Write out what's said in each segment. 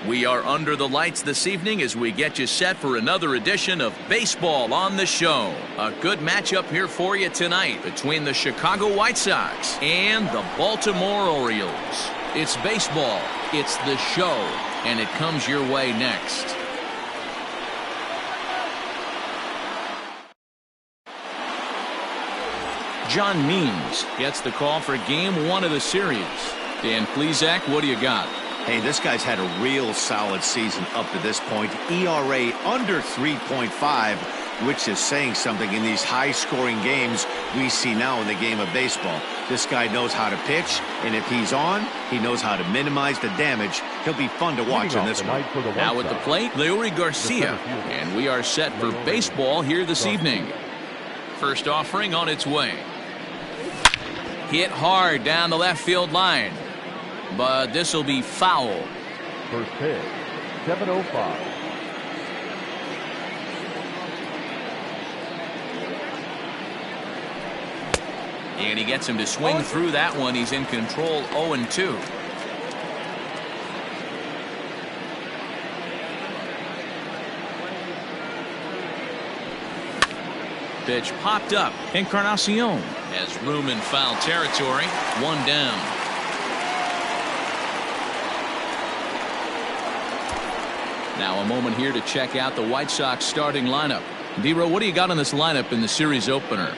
We are under the lights this evening as we get you set for another edition of Baseball on the Show. A good matchup here for you tonight between the Chicago White Sox and the Baltimore Orioles. It's baseball, it's the show, and it comes your way next. John Means gets the call for game 1 of the series. Dan Plesac, what do you got? Hey, this guy's had a real solid season up to this point. ERA under 3.5, which is saying something in these high-scoring games we see now in the game of baseball. This guy knows how to pitch, and if he's on, he knows how to minimize the damage. He'll be fun to watch in this one. Now at the plate, Leury Garcia, and we are set for baseball here this evening. First offering on its way. Hit hard down the left field line, but this will be foul. First pitch, 7:05. And he gets him to swing through that one. He's in control, 0-2. Pitch popped up. Encarnacion has room in foul territory. 1 down. Now a moment here to check out the White Sox starting lineup. D-Row, what do you got on this lineup in the series opener?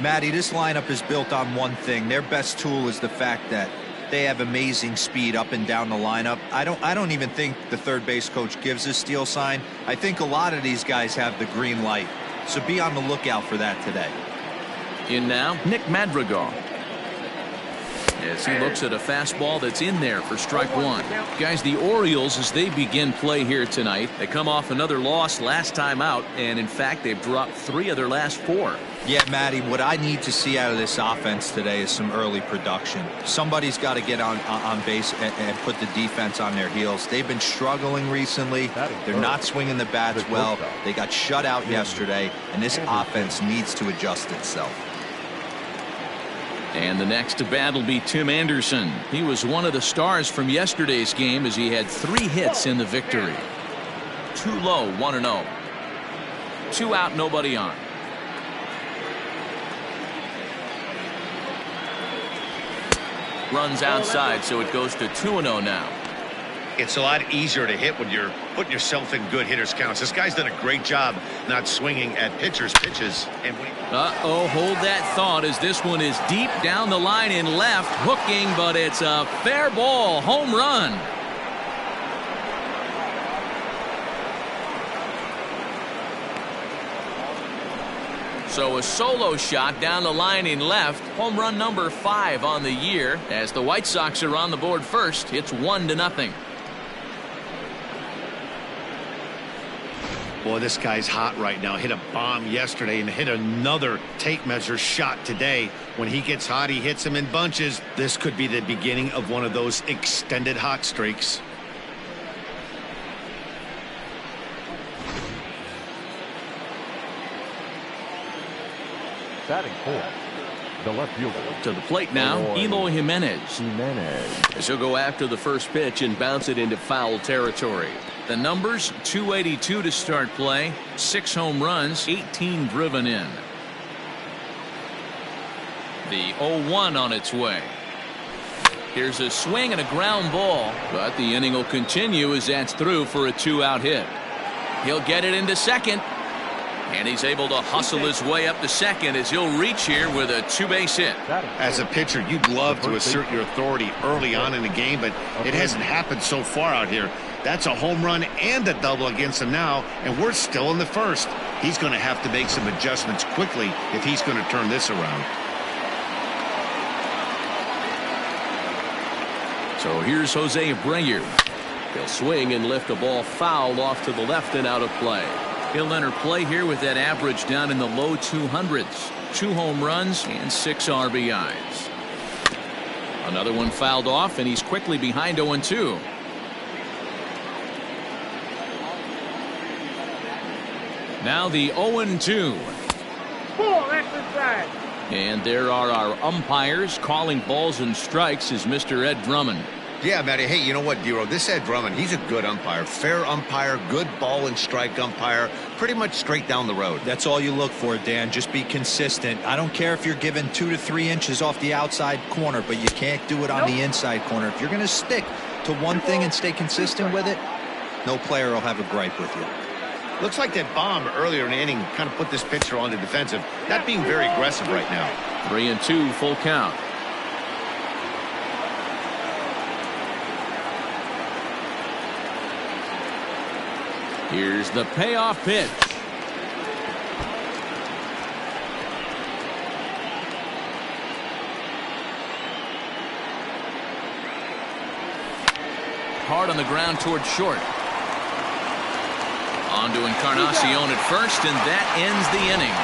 Matty, this lineup is built on one thing. Their best tool is the fact that they have amazing speed up and down the lineup. I don't even think the third base coach gives a steal sign. I think a lot of these guys have the green light. So be on the lookout for that today. In now, Nick Madrigal. As he looks at a fastball that's in there for strike 1. Guys, the Orioles, as they begin play here tonight, they come off another loss last time out, and in fact, they've dropped 3 of their last 4. Yeah, Matty, what I need to see out of this offense today is some early production. Somebody's got to get on base and put the defense on their heels. They've been struggling recently. They're not swinging the bats well. They got shut out yesterday, and this offense needs to adjust itself. And the next to bat will be Tim Anderson. He was one of the stars from yesterday's game as he had 3 hits in the victory. Too low, 1-0. 2 out, nobody on. Runs outside, so it goes to 2-0 now. It's a lot easier to hit when you're putting yourself in good hitters counts. This guy's done a great job not swinging at pitchers' pitches. And hold that thought as this one is deep down the line in left, hooking, but it's a fair ball, home run. So a solo shot down the line in left, home run number 5 on the year. As the White Sox are on the board first, it's 1-0. Boy, this guy's hot right now. Hit a bomb yesterday and hit another tape measure shot today. When he gets hot, he hits them in bunches. This could be the beginning of one of those extended hot streaks. Batting 4, the left fielder. To the plate now, Eloy Jimenez. As he'll go after the first pitch and bounce it into foul territory. The numbers, 282 to start play, 6 home runs, 18 driven in. The 0-1 on its way. Here's a swing and a ground ball, but the inning will continue as that's through for a 2-out hit. He'll get it into second. And he's able to hustle his way up to second as he'll reach here with a 2-base hit. As a pitcher, you'd love to assert your authority early on in the game, but it hasn't happened so far out here. That's a home run and a double against him now, and we're still in the first. He's going to have to make some adjustments quickly if he's going to turn this around. So here's Jose Abreu. He'll swing and lift a ball foul off to the left and out of play. He'll enter play here with that average down in the low 200s. 2 home runs and 6 RBIs. Another one fouled off, and he's quickly behind 0-2. Now the 0-2. Full exercise. And there are our umpires calling balls and strikes is Mr. Ed Drummond. Yeah, Matty. Hey, you know what, Dero? This Ed Drummond, he's a good umpire. Fair umpire, good ball and strike umpire. Pretty much straight down the road. That's all you look for, Dan. Just be consistent. I don't care if you're given 2 to 3 inches off the outside corner, but you can't do it on the inside corner. If you're going to stick to one thing and stay consistent with it, no player will have a gripe with you. Looks like that bomb earlier in the inning kind of put this pitcher on the defensive. Not being very aggressive right now. 3-2 full count. Here's the payoff pitch. Hard on the ground towards short. On to Encarnacion at first, and that ends the inning.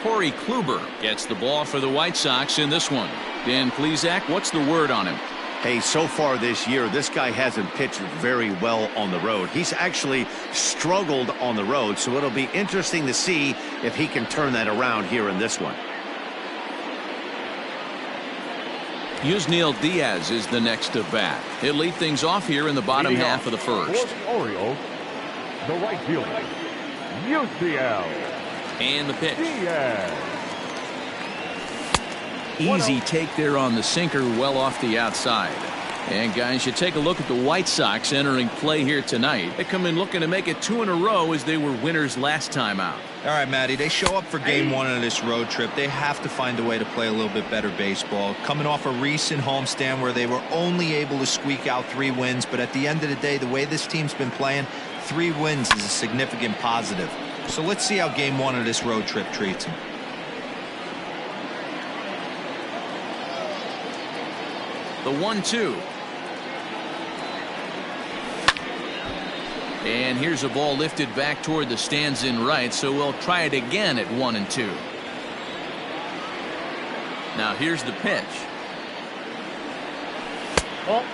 Corey Kluber gets the ball for the White Sox in this one. Dan Plesac, what's the word on him? Hey, so far this year, this guy hasn't pitched very well on the road. He's actually struggled on the road, so it'll be interesting to see if he can turn that around here in this one. Yusniel Diaz is the next to bat. He'll lead things off here in the bottom half of the first. For the Orioles, the right fielder, Yusniel. And the pitch. Diaz. Easy take there on the sinker, well off the outside. And guys, you take a look at the White Sox entering play here tonight. They come in looking to make it 2 in a row as they were winners last time out. All right, Matty, they show up for game 1 of this road trip. They have to find a way to play a little bit better baseball. Coming off a recent homestand where they were only able to squeak out 3 wins, but at the end of the day, the way this team's been playing, 3 wins is a significant positive. So let's see how game 1 of this road trip treats them. The 1-2. And here's a ball lifted back toward the stands in right, so we'll try it again at 1-2. Now here's the pitch. Oh.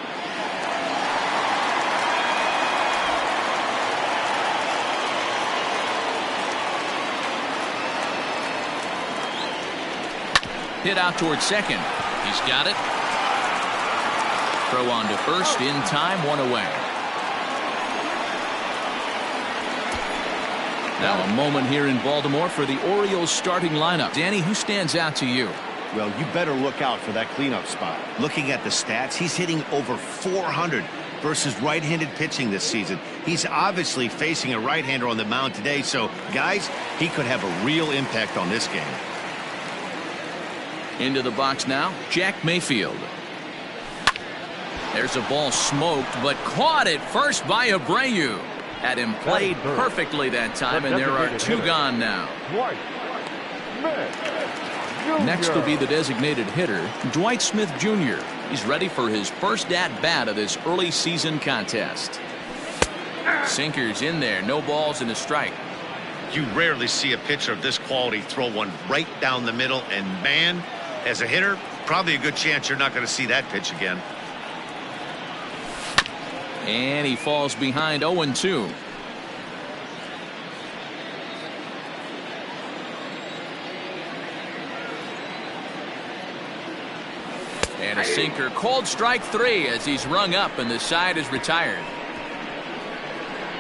Hit out towards second. He's got it. Throw on to first in time, 1 away. Now a moment here in Baltimore for the Orioles starting lineup. Danny, who stands out to you? Well, you better look out for that cleanup spot. Looking at the stats, he's hitting over 400 versus right-handed pitching this season. He's obviously facing a right-hander on the mound today, so guys, he could have a real impact on this game. Into the box now, Jack Mayfield. There's a ball smoked, but caught at first by Abreu. Had him played perfectly that time, and there are 2 gone now. Next will be the designated hitter, Dwight Smith Jr. He's ready for his first at-bat of this early season contest. Sinker's in there, no balls and a strike. You rarely see a pitcher of this quality throw one right down the middle, and man, as a hitter, probably a good chance you're not going to see that pitch again. And he falls behind 0-2. And a sinker, called strike 3 as he's rung up and the side is retired.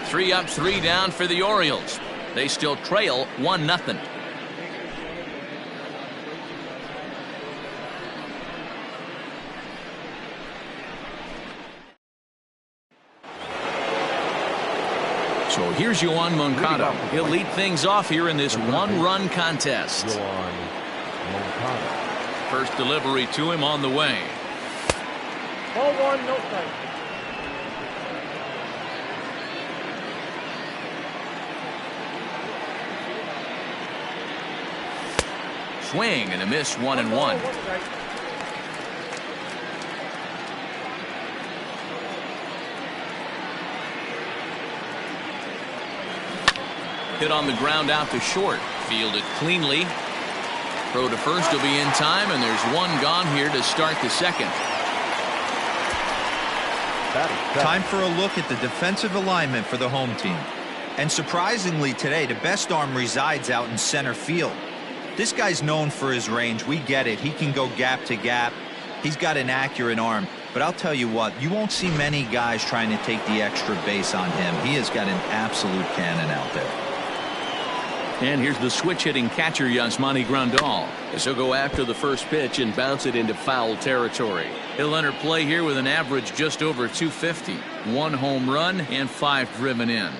3 up, 3 down for the Orioles. They still trail 1-0. So here's Yoan Moncada. He'll lead things off here in this 1-run contest. First delivery to him on the way. Ball 1, no strike. Swing and a miss, 1-1. Hit on the ground out to short. Fielded cleanly. Throw to first will be in time, and there's one gone here to start the second. Time for a look at the defensive alignment for the home team. And surprisingly today, the best arm resides out in center field. This guy's known for his range. We get it. He can go gap to gap. He's got an accurate arm. But I'll tell you what, you won't see many guys trying to take the extra base on him. He has got an absolute cannon out there. And here's the switch-hitting catcher, Yasmani Grandal, as he'll go after the first pitch and bounce it into foul territory. He'll enter play here with an average just over 250. 1 home run and 5 driven in.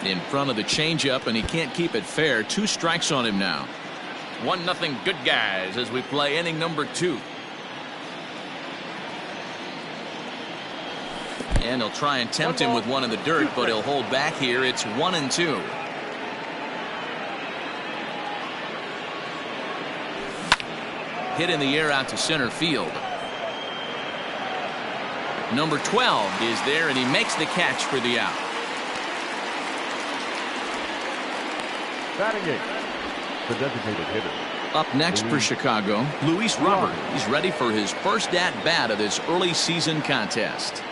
In front of the changeup, and he can't keep it fair. 2 strikes on him now. 1-0 good guys as we play inning number 2. And he'll try and tempt him with one in the dirt, but he'll hold back here. It's 1-2. Hit in the air out to center field. Number 12 is there, and he makes the catch for the out. Batting 8, the designated hitter. Up next for Chicago, Luis Robert. He's ready for his first at-bat of this early season contest.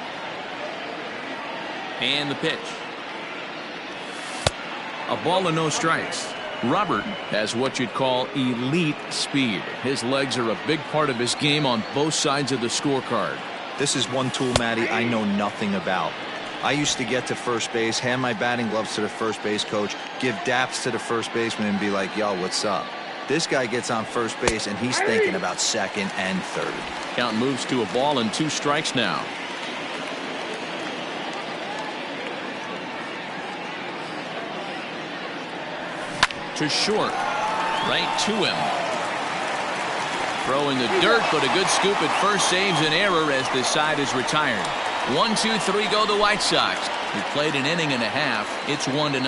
And the pitch. A ball and no strikes. Robert has what you'd call elite speed. His legs are a big part of his game on both sides of the scorecard. This is one tool, Matty, I know nothing about. I used to get to first base, hand my batting gloves to the first base coach, give daps to the first baseman and be like, yo, what's up? This guy gets on first base and he's thinking about second and third. Count moves to a ball and 2 strikes now. To short. Right to him. Throw in the dirt, but a good scoop at first saves an error as this side is retired. 1, 2, 3 go the White Sox. We played an inning and a half. It's 1-0.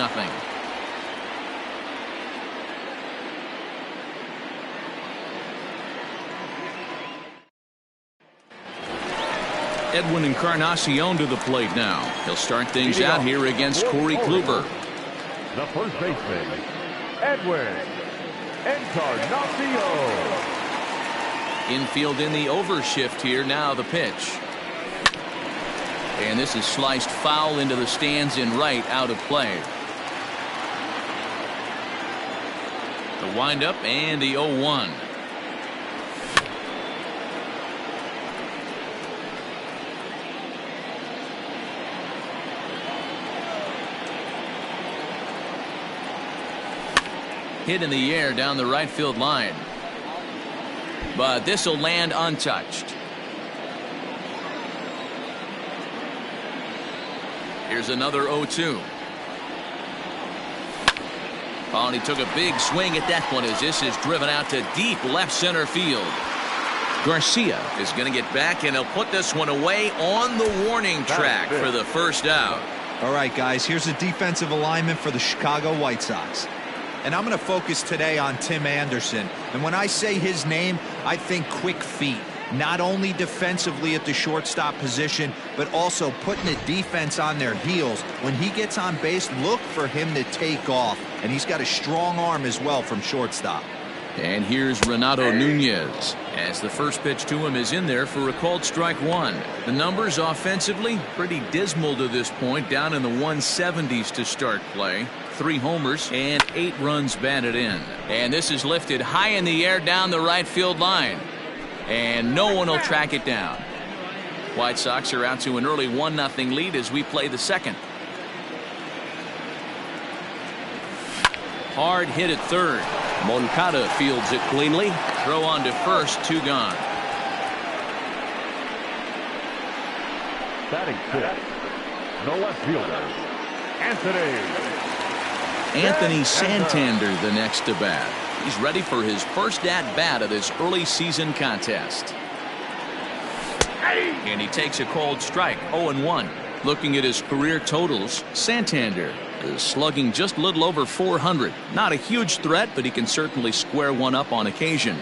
Edwin Encarnacion to the plate now. He'll start things out here against Corey Kluber. The first baseman, Edwin Encarnacion. Infield in the overshift here. Now the pitch. And this is sliced foul into the stands in right, out of play. The windup and the 0-1. Hit in the air down the right field line. But this will land untouched. Here's another 0-2. Oh, and he took a big swing at that one as this is driven out to deep left center field. Garcia is going to get back, and he'll put this one away on the warning track for the first out. All right, guys, here's the defensive alignment for the Chicago White Sox. And I'm going to focus today on Tim Anderson. And when I say his name, I think quick feet. Not only defensively at the shortstop position, but also putting the defense on their heels. When he gets on base, look for him to take off. And he's got a strong arm as well from shortstop. And here's Renato Nunez as the first pitch to him is in there for a called strike 1. The numbers offensively pretty dismal to this point, down in the 170s to start play. 3 homers and 8 runs batted in. And this is lifted high in the air down the right field line. And no one will track it down. White Sox are out to an early 1-0 lead as we play the second. Hard hit at third. Moncada fields it cleanly. Throw on to first, 2 gone. Batting 6, the left fielder, Anthony Santander the next to bat. He's ready for his first at-bat of this early season contest. And he takes a called strike, 0-1. Looking at his career totals, Santander is slugging just a little over 400. Not a huge threat, but he can certainly square one up on occasion.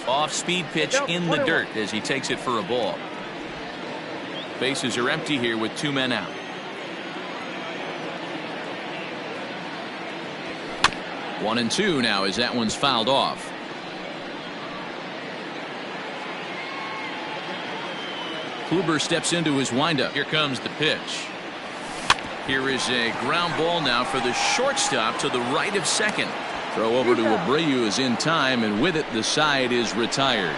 Off-speed pitch in the dirt as he takes it for a ball. Bases are empty here with 2 men out. 1-2 now as that one's fouled off. Kluber steps into his windup. Here comes the pitch. Here is a ground ball now for the shortstop to the right of second. Throw over to Abreu is in time, and with it the side is retired.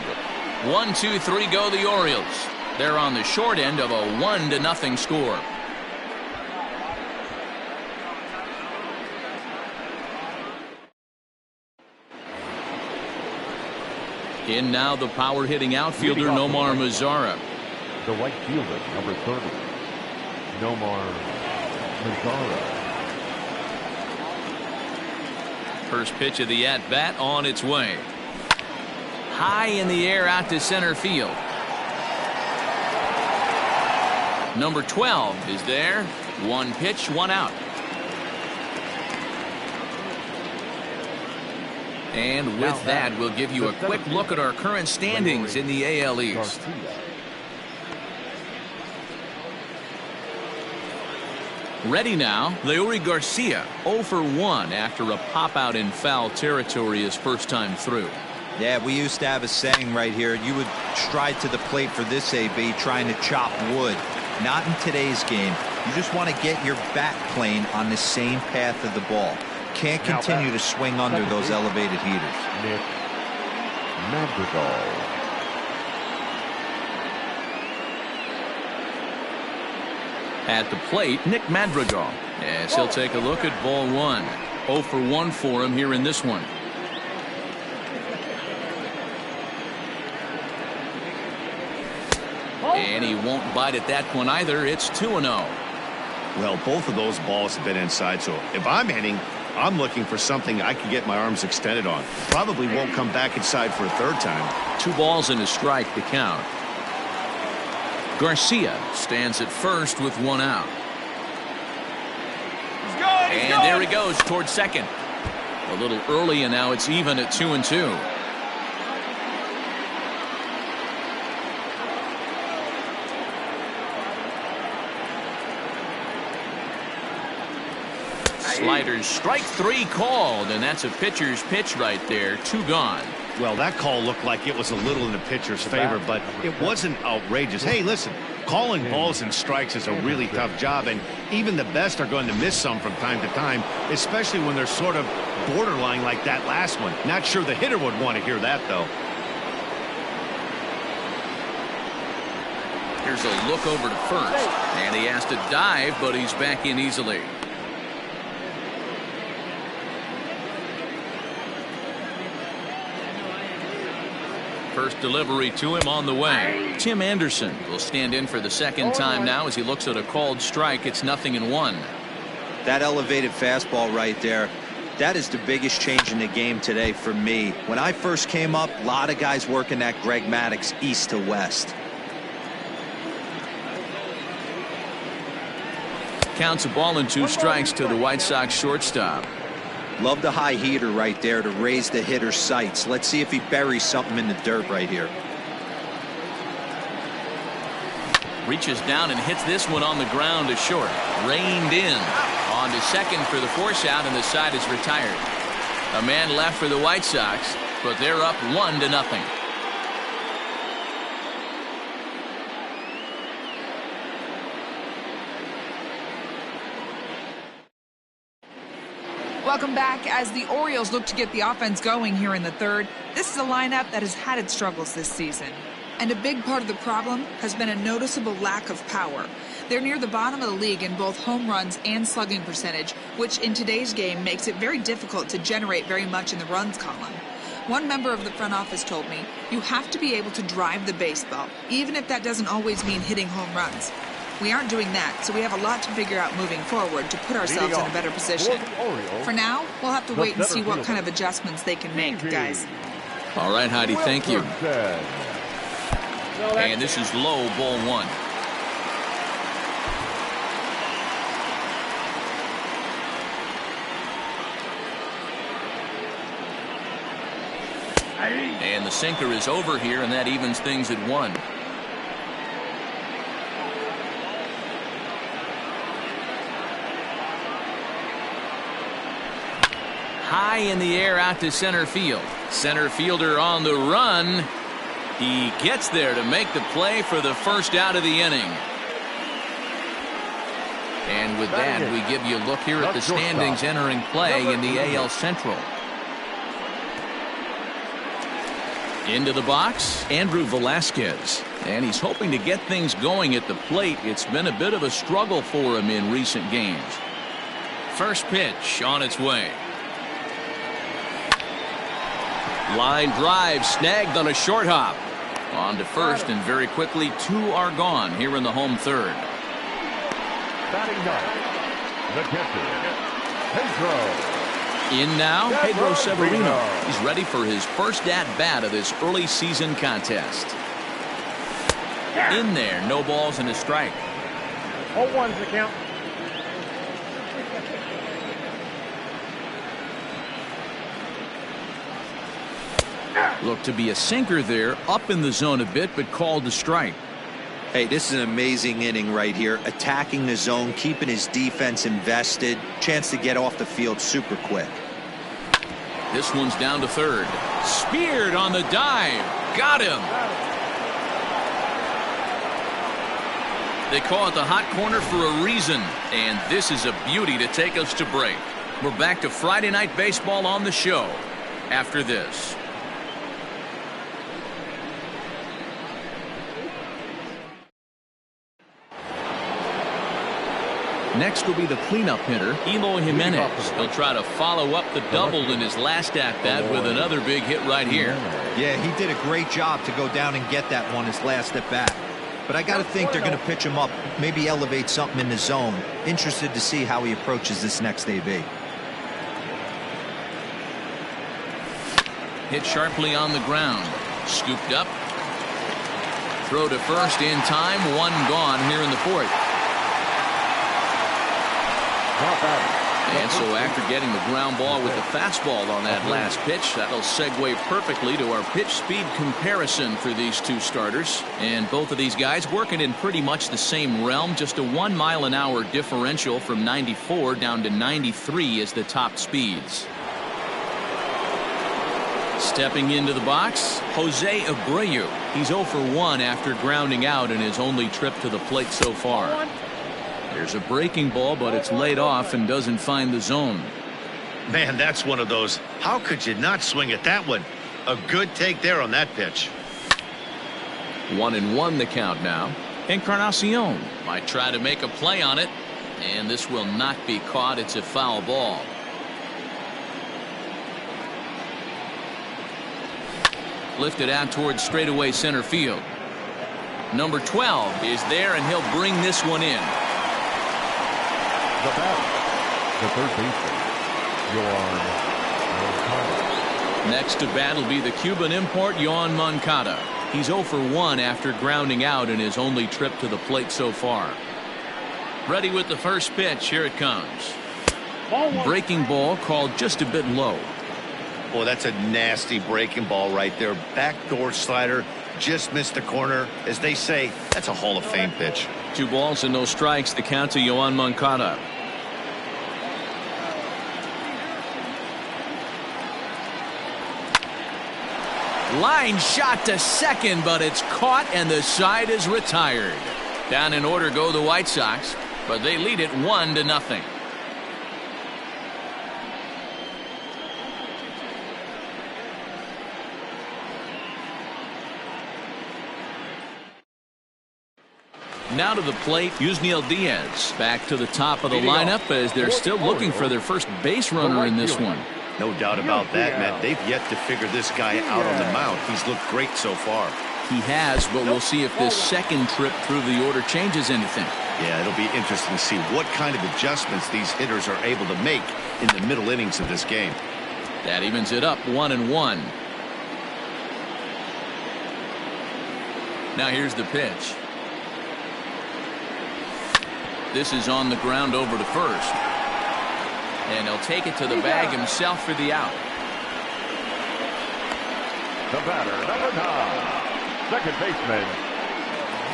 1, 2, 3 go the Orioles. They're on the short end of a 1-0 score. In now the power hitting outfielder Nomar Mazara. The right fielder, number 30, Nomar Mazara. First pitch of the at-bat on its way. High in the air out to center field. Number 12 is there. One pitch, one out. And with that, we'll give you a quick look at our current standings in the AL East. Ready now, Leury Garcia, 0 for 1 after a pop-out in foul territory his first time through. Yeah, we used to have a saying right here. You would stride to the plate for this AB trying to chop wood. Not in today's game. You just want to get your bat plane on the same path of the ball. Can't continue to swing under those elevated heaters. Nick Madrigal. At the plate, Nick Madrigal. Yes, he'll take a look at ball one. 0 for 1 for him here in this one. And he won't bite at that one either. It's 2-0. Well, both of those balls have been inside, so if I'm hitting, I'm looking for something I can get my arms extended on. Probably won't come back inside for a third time. 2 balls and a strike to count. Garcia stands at first with 1 out. And there he goes towards second. A little early, and now it's even at 2-2. Sliders, strike 3 called, and that's a pitcher's pitch right there. 2 gone. Well, that call looked like it was a little in the pitcher's favor, but it wasn't outrageous. Hey, listen, calling balls and strikes is a really tough job, and even the best are going to miss some from time to time, especially when they're sort of borderline like that last one. Not sure the hitter would want to hear that, though. Here's a look over to first, and he has to dive, but he's back in easily. First delivery to him on the way. Tim Anderson will stand in for the second time now as he looks at a called strike. It's 0-1. That elevated fastball right there, that is the biggest change in the game today for me. When I first came up, a lot of guys working that Greg Maddux east to west. Counts a ball and 2 strikes to the White Sox shortstop. Love the high heater right there to raise the hitter's sights. Let's see if he buries something in the dirt right here. Reaches down and hits this one on the ground to short. Reined in. On to second for the force out, and the side is retired. A man left for the White Sox, but they're up 1-0. Welcome back. As the Orioles look to get the offense going here in the third, this is a lineup that has had its struggles this season. And a big part of the problem has been a noticeable lack of power. They're near the bottom of the league in both home runs and slugging percentage, which in today's game makes it very difficult to generate very much in the runs column. One member of the front office told me, you have to be able to drive the baseball, even if that doesn't always mean hitting home runs. We aren't doing that, so we have a lot to figure out moving forward to put ourselves in a better position. For now, we'll have to wait and see what kind of adjustments they can make, guys. All right, Heidi, thank you. And this is low, ball 1. And the sinker is over here, and that evens things at 1. high in the air out to center field. Center fielder on the run. He gets there to make the play for the first out of the inning. And with that, we give you a look here at the standings entering play in the AL Central. Into the box, Andrew Velasquez. And he's hoping to get things going at the plate. It's been a bit of a struggle for him in recent games. First pitch on its way. Line drive snagged on a short hop. On to first, and very quickly 2 are gone here in the home third. Batting ninth, the catcher, Pedro. In now, Pedro Severino. He's ready for his first at-bat of this early season contest. In there, no balls and a strike. 0-1's the count. Looked to be a sinker there, up in the zone a bit, but called a strike. Hey, this is an amazing inning right here. Attacking the zone, keeping his defense invested. Chance to get off the field super quick. This one's down to third. Speared on the dive. Got him. They call it the hot corner for a reason. And this is a beauty to take us to break. We're back to Friday Night Baseball on the show after this. Next will be the cleanup hitter, Eloy Jimenez. He'll try to follow up the double in his last at-bat with another big hit right here. Yeah, he did a great job to go down and get that one his last at-bat. But I got to think they're going to pitch him up, maybe elevate something in the zone. Interested to see how he approaches this next AB. Hit sharply on the ground. Scooped up. Throw to first in time. 1 gone here in the fourth. And so after getting the ground ball with the fastball on that last pitch, that'll segue perfectly to our pitch speed comparison for these two starters. And both of these guys working in pretty much the same realm. Just a 1 mile an hour differential from 94 down to 93 is the top speeds. Stepping into the box, Jose Abreu. He's 0 for 1 after grounding out in his only trip to the plate so far. There's a breaking ball, but it's laid off and doesn't find the zone. Man, that's one of those. How could you not swing at that one? A good take there on that pitch. 1-1 the count now. Encarnacion might try to make a play on it, and this will not be caught. It's a foul ball. Lifted out towards straightaway center field. Number 12 is there, and he'll bring this one in. The batter, the third baseman, Yoan Moncada. Next to bat will be the Cuban import, Yoan Moncada. He's 0 for 1 after grounding out in his only trip to the plate so far. Ready with the first pitch. Here it comes. Breaking ball called just a bit low. Boy, that's a nasty breaking ball right there. Backdoor slider. Just missed the corner. As they say, that's a Hall of Fame pitch. 2 balls and no strikes. The count to Yoan Moncada. Line shot to second, but it's caught and the side is retired. Down in order go the White Sox, but they lead it 1-0. Now to the plate, Yusniel Diaz back to the top of the lineup as they're still looking for their first base runner in this one. No doubt about that, Matt. They've yet to figure this guy out on the mound. He's looked great so far. He has, but we'll see if this second trip through the order changes anything. Yeah, it'll be interesting to see what kind of adjustments these hitters are able to make in the middle innings of this game. That evens it up 1-1. Now here's the pitch. This is on the ground over to first. And he'll take it to the bag himself for the out. The batter, number 9, second baseman,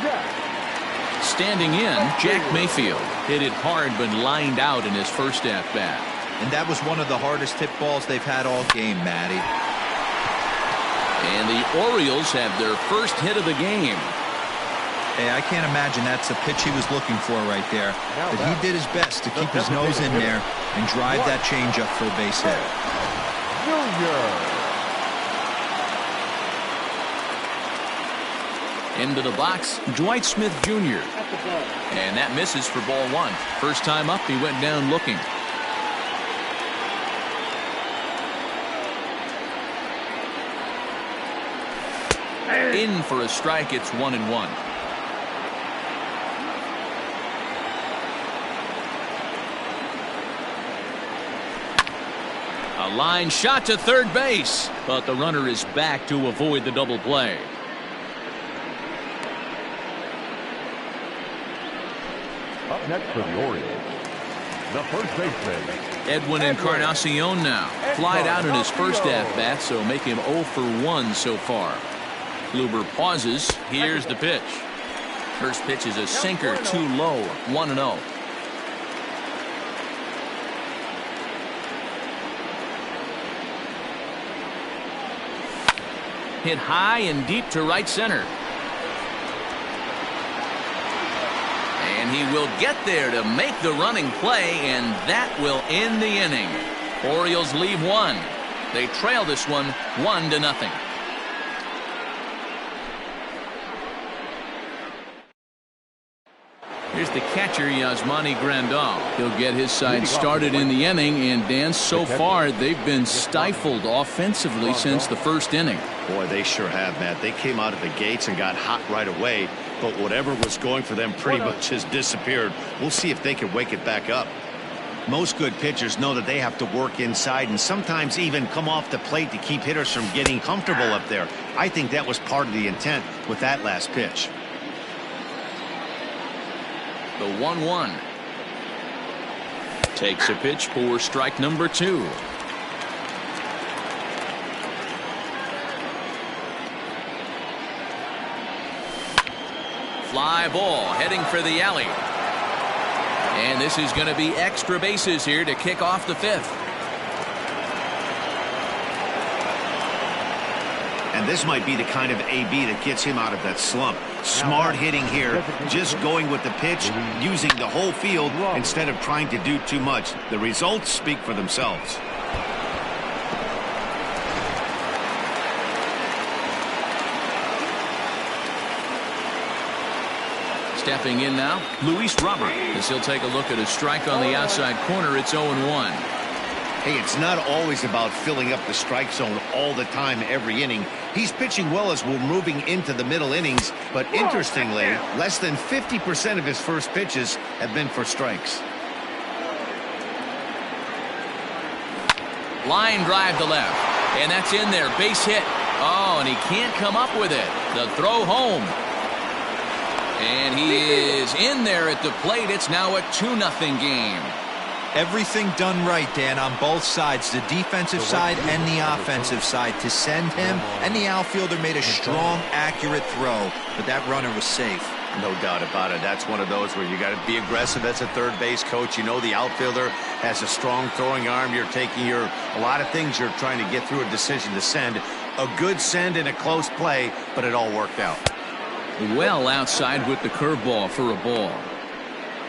Jack. Standing in, Jack Mayfield hit it hard but lined out in his first at-bat. And that was one of the hardest hit balls they've had all game, Matty. And the Orioles have their first hit of the game. Hey, I can't imagine that's the pitch he was looking for right there. But he did his best to keep his nose in there and drive that changeup for a base hit. Into the box, Dwight Smith Jr. And that misses for ball one. First time up, he went down looking. In for a strike. It's 1-1. A line shot to third base, but the runner is back to avoid the double play. Up next for the Orioles, the first baseman, Edwin Encarnacion now. Flied out in his first at-bat, so make him 0 for 1 so far. Kluber pauses. Here's the pitch. First pitch is a sinker, too low. 1-0. Hit high and deep to right center. And he will get there to make the running play, and that will end the inning. Orioles leave one. They trail this one 1-0. Here's the catcher, Yasmani Grandal. He'll get his side started in the inning, and Dan, so far they've been stifled offensively since the first inning. Boy, they sure have, Matt. They came out of the gates and got hot right away, but whatever was going for them pretty much has disappeared. We'll see if they can wake it back up. Most good pitchers know that they have to work inside and sometimes even come off the plate to keep hitters from getting comfortable up there. I think that was part of the intent with that last pitch. The 1-1. Takes a pitch for strike number 2. Fly ball heading for the alley. And this is going to be extra bases here to kick off the 5th. And this might be the kind of AB that gets him out of that slump. Smart hitting here, just going with the pitch, using the whole field instead of trying to do too much. The results speak for themselves. Stepping in now, Luis Robert, as he'll take a look at a strike on the outside corner. It's 0-1. Hey, it's not always about filling up the strike zone all the time every inning. He's pitching well as we're moving into the middle innings, but interestingly, less than 50% of his first pitches have been for strikes. Line drive to left, and that's in there. Base hit. Oh, and he can't come up with it. The throw home. And he is in there at the plate. It's now a 2-0 game. Everything done right, Dan, on both sides, the defensive side and the offensive side, to send him, and the outfielder made a strong, accurate throw, but that runner was safe. No doubt about it. That's one of those where you got to be aggressive as a third base coach. You know the outfielder has a strong throwing arm. You're taking a lot of things you're trying to get through a decision to send. A good send in a close play, but it all worked out. Well outside with the curveball for a ball.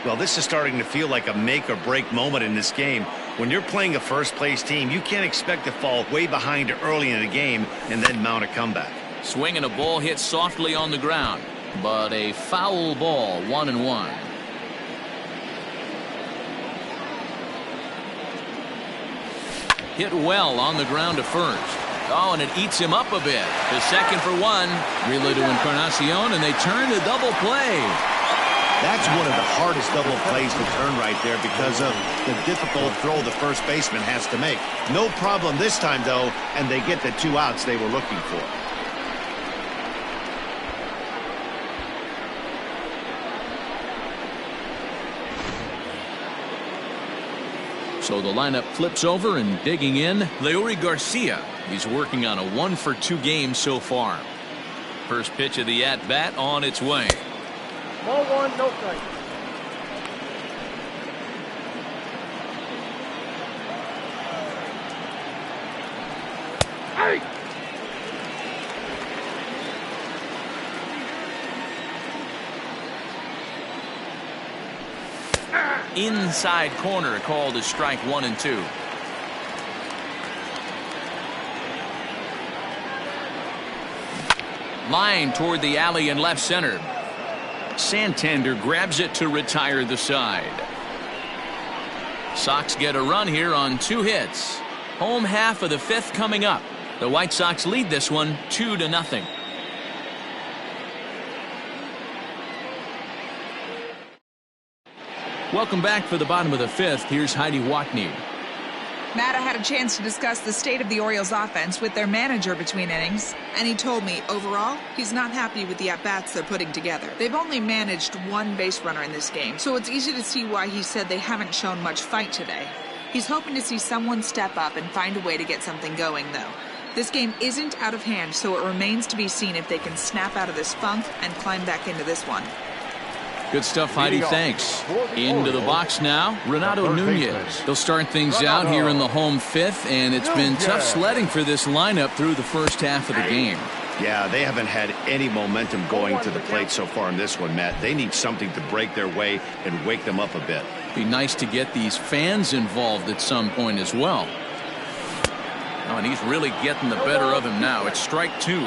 Well, this is starting to feel like a make or break moment in this game. When you're playing a first place team, you can't expect to fall way behind early in the game and then mount a comeback. Swing and a ball hit softly on the ground, but a foul ball. 1-1. Hit well on the ground to first. Oh, and it eats him up a bit. The second for 1. Relay to Encarnacion, and they turn the double play. That's one of the hardest double plays to turn right there because of the difficult throw the first baseman has to make. No problem this time, though, and they get the 2 outs they were looking for. So the lineup flips over, and digging in, Leury Garcia. He's working on a 1-for-2 game so far. First pitch of the at-bat on its way. Ball 1, no strike. Strike! Inside corner called as strike 1 and 2. Line toward the alley in left center. Santander grabs it to retire the side. Sox get a run here on 2 hits. Home half of the 5th coming up. The White Sox lead this one 2-0. Welcome back for the bottom of the 5th. Here's Heidi Watney. Matt, I had a chance to discuss the state of the Orioles offense with their manager between innings, and he told me, overall, he's not happy with the at-bats they're putting together. They've only managed 1 base runner in this game, so it's easy to see why he said they haven't shown much fight today. He's hoping to see someone step up and find a way to get something going, though. This game isn't out of hand, so it remains to be seen if they can snap out of this funk and climb back into this one. Good stuff, Heidi. Thanks. Into the box now, Renato Nunez. They'll start things out here in the home 5th, and it's been tough sledding for this lineup through the first half of the game. Yeah, they haven't had any momentum going to the plate so far in this one, Matt. They need something to break their way and wake them up a bit. Be nice to get these fans involved at some point as well. Oh, and he's really getting the better of him now. It's strike 2.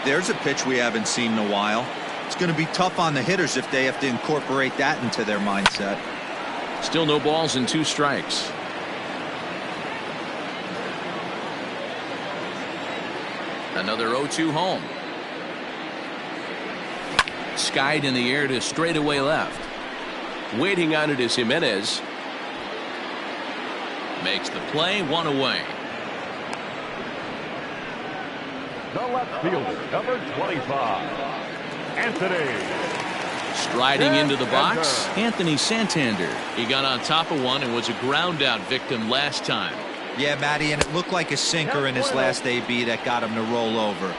There's a pitch we haven't seen in a while. It's going to be tough on the hitters if they have to incorporate that into their mindset. Still no balls and 2 strikes. Another 0-2 home. Skied in the air to straightaway left. Waiting on it is Jimenez. Makes the play, 1 away. The left fielder, number 25. Anthony. Striding into the box, Anthony Santander. He got on top of one and was a ground out victim last time. Yeah, Matty, and it looked like a sinker in his last AB that got him to roll over.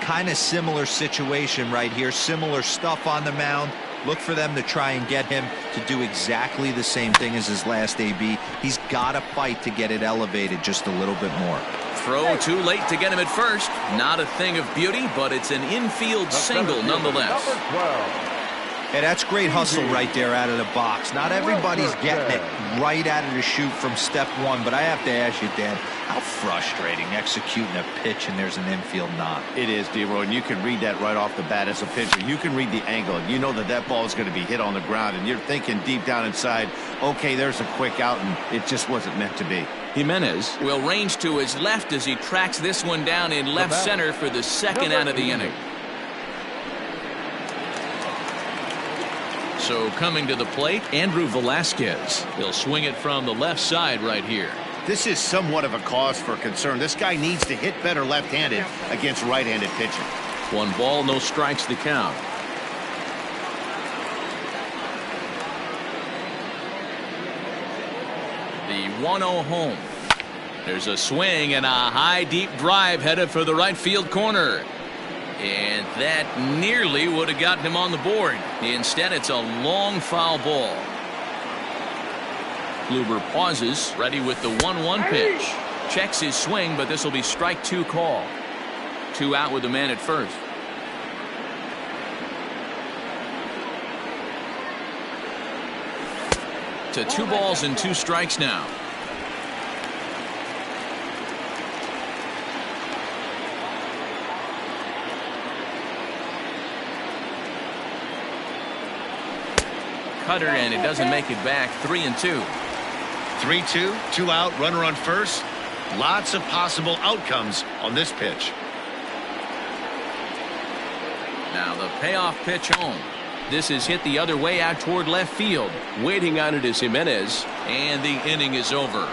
Kind of similar situation right here. Similar stuff on the mound. Look for them to try and get him to do exactly the same thing as his last AB. He's got to fight to get it elevated just a little bit more. Throw too late to get him at first. Not a thing of beauty, but it's an infield single nonetheless. Hey, that's great hustle right there out of the box. Not everybody's getting it right out of the chute from step 1, but I have to ask you, Dan, how frustrating executing a pitch and there's an infield knock. It is, D-Roy, and you can read that right off the bat as a pitcher. You can read the angle, and you know that that ball is going to be hit on the ground, and you're thinking deep down inside, okay, there's a quick out, and it just wasn't meant to be. Jimenez will range to his left as he tracks this one down in left center for the 2nd out of the inning. So coming to the plate, Andrew Velasquez. He'll swing it from the left side right here. This is somewhat of a cause for concern. This guy needs to hit better left-handed against right-handed pitching. 1 ball, no strikes the count. The 1-0 home. There's a swing and a high deep drive headed for the right field corner. And that nearly would have gotten him on the board. Instead, it's a long foul ball. Kluber pauses, ready with the 1-1 pitch. Checks his swing, but this will be strike 2 call. 2 out with the man at first. To 2 balls and 2 strikes now. Cutter, and it doesn't make it back. 3-2. 3-2, 2 out, runner on first. Lots of possible outcomes on this pitch. Now the payoff pitch home. This is hit the other way out toward left field. Waiting on it is Jimenez, and the inning is over.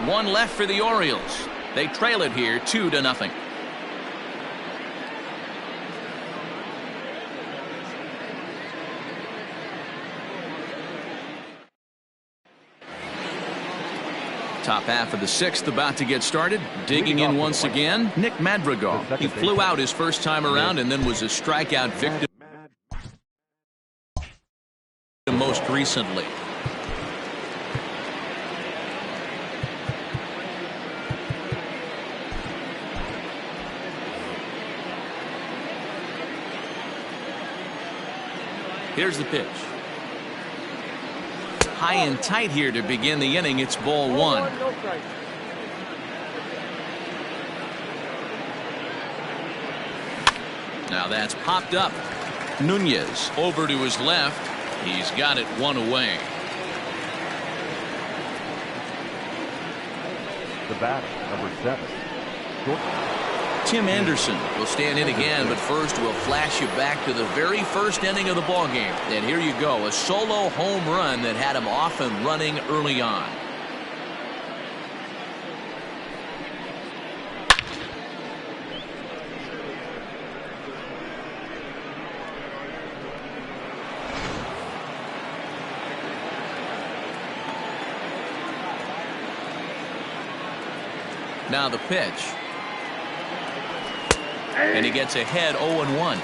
1 left for the Orioles. They trail it here 2-0. Top half of the 6th about to get started. Digging in once again, Nick Madrigal. He flew out his first time around and then was a strikeout victim most recently. Here's the pitch. High and tight here to begin the inning. It's ball one. No strike. Now that's popped up. Nunez over to his left. He's got it one away. The batter, number 7. Tim Anderson will stand in again, but first we'll flash you back to the very first inning of the ball game. And here you go, a solo home run that had him off and running early on. Now the pitch. And he gets ahead 0-1.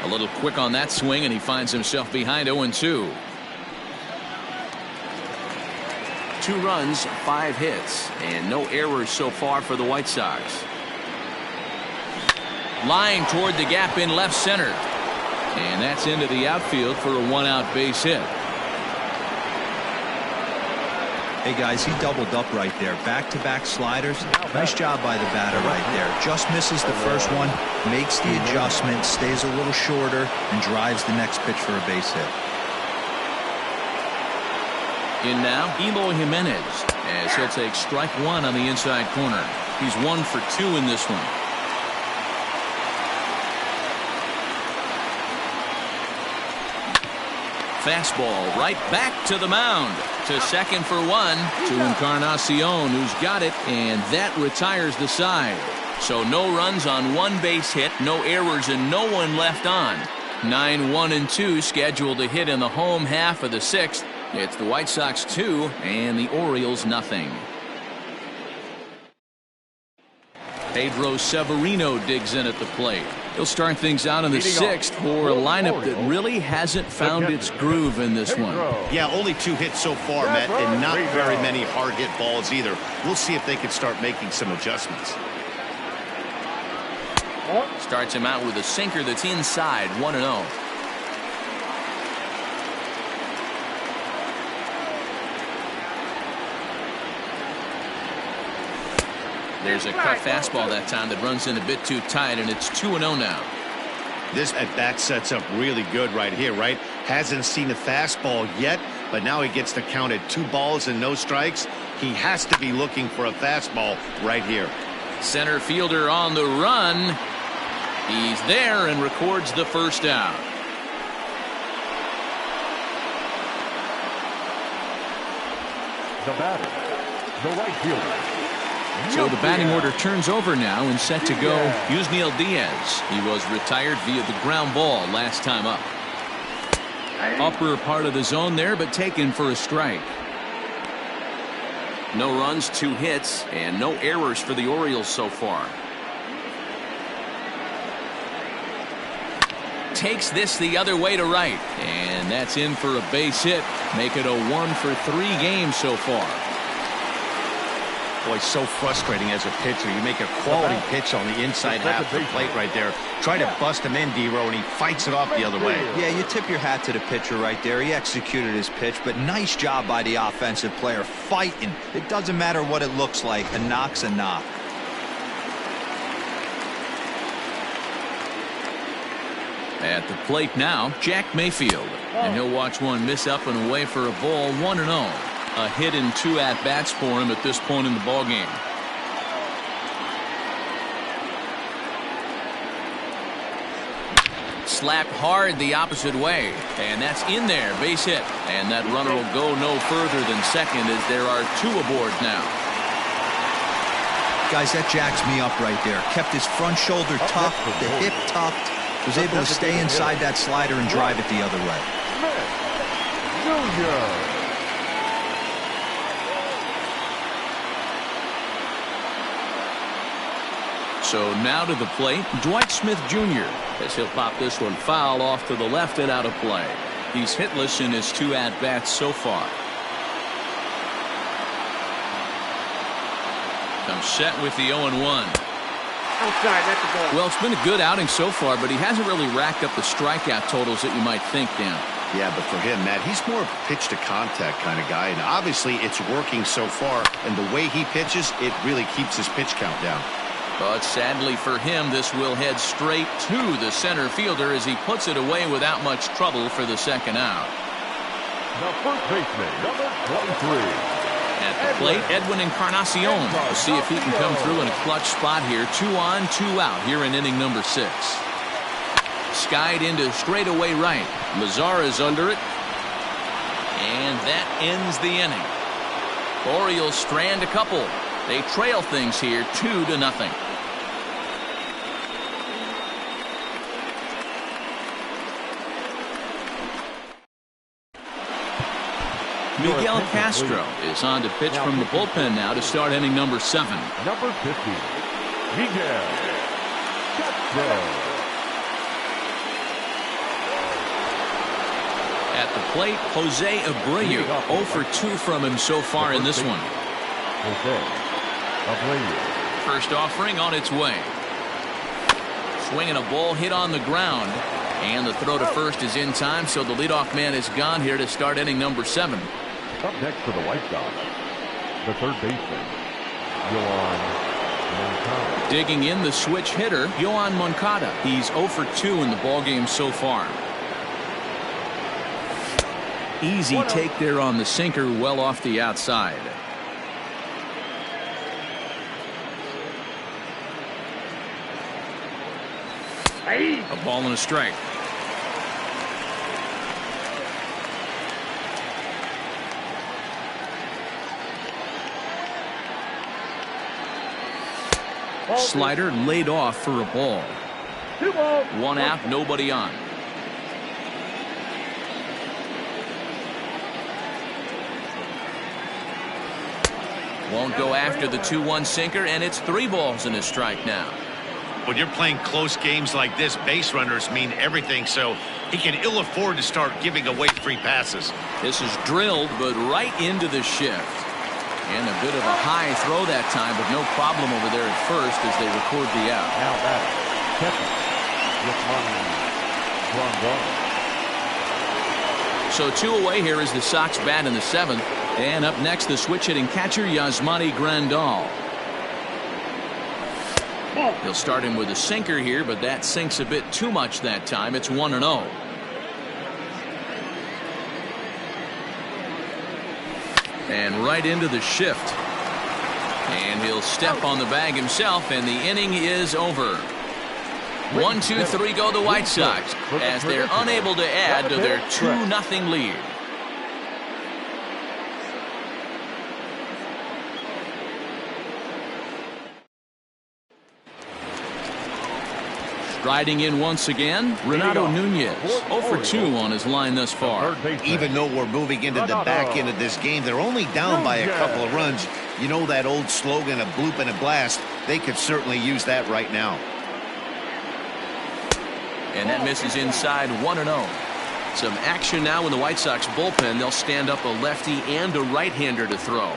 A little quick on that swing, and he finds himself behind 0-2. 2 runs, 5 hits, and no errors so far for the White Sox. Lying toward the gap in left center. And that's into the outfield for a 1-out base hit. Hey guys, he doubled up right there. Back-to-back sliders. Nice job by the batter right there. Just misses the first one, makes the adjustment, stays a little shorter, and drives the next pitch for a base hit. In now, Eloy Jimenez, as he'll take strike 1 on the inside corner. He's 1 for 2 in this one. Fastball right back to the mound. To second for 1. To Encarnacion, who's got it, and that retires the side. So no runs on 1 base hit, no errors, and no one left on. 9-1-2 scheduled to hit in the home half of the 6th. It's the White Sox 2 and the Orioles nothing. Pedro Severino digs in at the plate. He'll start things out in the 6th for a lineup that really hasn't found its groove in this one. Yeah, only 2 hits so far, Matt, and not very many hard hit balls either. We'll see if they can start making some adjustments. Starts him out with a sinker that's inside, 1-0. There's a cut fastball that time that runs in a bit too tight, and it's 2-0 now. This at-bat sets up really good right here, right? Hasn't seen a fastball yet, but now he gets to count at 2 balls and no strikes. He has to be looking for a fastball right here. Center fielder on the run. He's there and records the first out. The batter, the right fielder. So the batting order turns over now and set to go. Yusniel Diaz. He was retired via the ground ball last time up. Upper part of the zone there, but taken for a strike. No runs, 2 hits, and no errors for the Orioles so far. Takes this the other way to right, and that's in for a base hit. Make it a 1 for 3 games so far. Boy, it's so frustrating as a pitcher. You make a quality pitch on the inside half of the plate right there. Try to bust him in, D-Row, and he fights it off the other way. Yeah, you tip your hat to the pitcher right there. He executed his pitch, but nice job by the offensive player fighting. It doesn't matter what it looks like. A knock's a knock. At the plate now, Jack Mayfield. And he'll watch one miss up and away for a ball, 1-0. A hit and 2 at-bats for him at this point in the ballgame. Slapped hard the opposite way, and that's in there, base hit. And that runner will go no further than second as there are 2 aboard now. Guys, that jacks me up right there. Kept his front shoulder tucked, the hip tucked. Was able to stay inside that slider and drive it the other way. Junior. So now to the plate, Dwight Smith Jr. as he'll pop this one foul off to the left and out of play. He's hitless in his 2 at-bats so far. Comes set with the 0-1. Outside, that's the ball. Well, it's been a good outing so far, but he hasn't really racked up the strikeout totals that you might think, Dan. Yeah, but for him, Matt, he's more of a pitch-to-contact kind of guy, and obviously it's working so far, and the way he pitches, it really keeps his pitch count down. But sadly for him, this will head straight to the center fielder as he puts it away without much trouble for the second out. The first baseman, number 23. At the plate, Edwin Encarnacion. We'll see if he can come through in a clutch spot here. 2 on, 2 out here in inning number 6. Skied into straightaway right. Mazar is under it. And that ends the inning. Orioles strand a couple. They trail things here 2-0. Miguel Castro is on to pitch from the bullpen now to start inning number 7. Number 50, Miguel Castro. At the plate, Jose Abreu. 0 for 2 from him so far in this one. Jose Abreu. First offering on its way. Swinging a ball hit on the ground. And the throw to first is in time, so the leadoff man is gone here to start inning number 7. Up next for the White Sox, the third baseman, Yoan Moncada. Digging in the switch hitter, Yoan Moncada. He's 0 for 2 in the ballgame so far. Easy take there on the sinker, well off the outside. A ball and a strike. Slider laid off for a ball. 2 balls. 1 out, nobody on. Won't go after the 2-1 sinker, and it's 3 balls and a strike now. When you're playing close games like this, base runners mean everything, so he can ill afford to start giving away free passes. This is drilled, but right into the shift. And a bit of a high throw that time, but no problem over there at first as they record the out. Now batting, catcher, So Yasmani Grandal. 2 away here as the Sox bat in the 7th. And up next, the switch-hitting catcher, Yasmani Grandal. He'll start him with a sinker here, but that sinks a bit too much that time. It's 1-0. And right into the shift. And he'll step on the bag himself, and the inning is over. 1, 2, 3 go the White Sox as they're unable to add to their 2-0 lead. Striding in once again, Renato Nunez. 0 for 2 on his line thus far. Even though we're moving into the back end of this game, they're only down by a couple of runs. You know that old slogan, a bloop and a blast. They could certainly use that right now. And that misses inside. 1-0. Some action now in the White Sox bullpen. They'll stand up a lefty and a right-hander to throw.